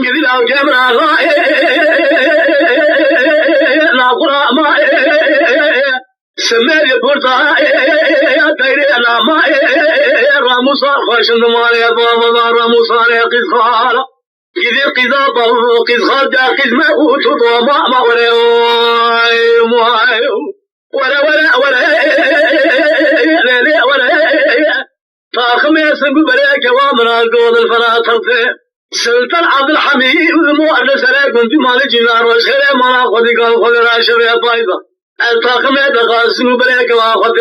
قدي لو جمرا لا قرا ما سمير بورتا تيري لا ما راموسا خشن مالي بابا راموسا قزخال قدي قذابا قزخال دا قزما وتضوا ما ولا ولا ولا ولا ولا فاخمي سنقو بريك وامنا القول الفراتر سلطان عبد الحميد مؤرس عليكم في مال جنار والخير ما ناخذ قال خذ راشر يا طيبة الفاخمي دقا سنقو بريك واخذ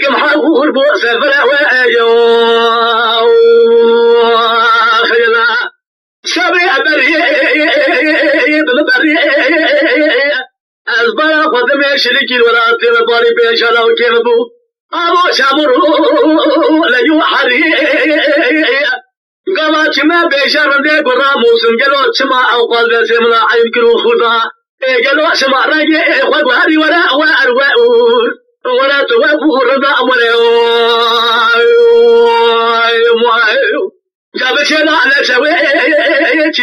كم حقور بوس فرع واجو خيرا سبع بريه البلا خذ مشركي ولا تباري بيشالا وكيفبو أبو شامرو ليو حري قال كما بيشار دي براموس قالوا كما أوقال بسملا عينكرو خدا قالوا سما راجع خذ هذه ولا ولا توقف رضا ولا جابت يلا على سوي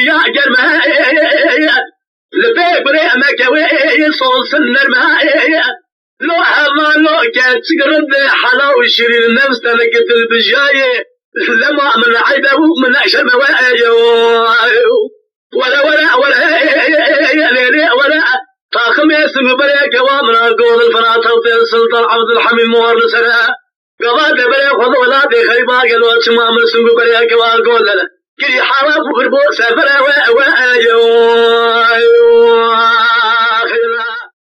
يا جرمه لبي بري مكوي صوص النرمه لو هما لو كانت تقرب حلاوة شرير النفس تلقت البجاية لما من عيبه من عشم ولا طاقم يسمى بريك وامنا قول الفراتة السلطان عبد الحميد مورس له قضاء بريك وضو لا دي خيبا قالوا اتشما من سمى بريك وقول له كي حراب وقربو سفر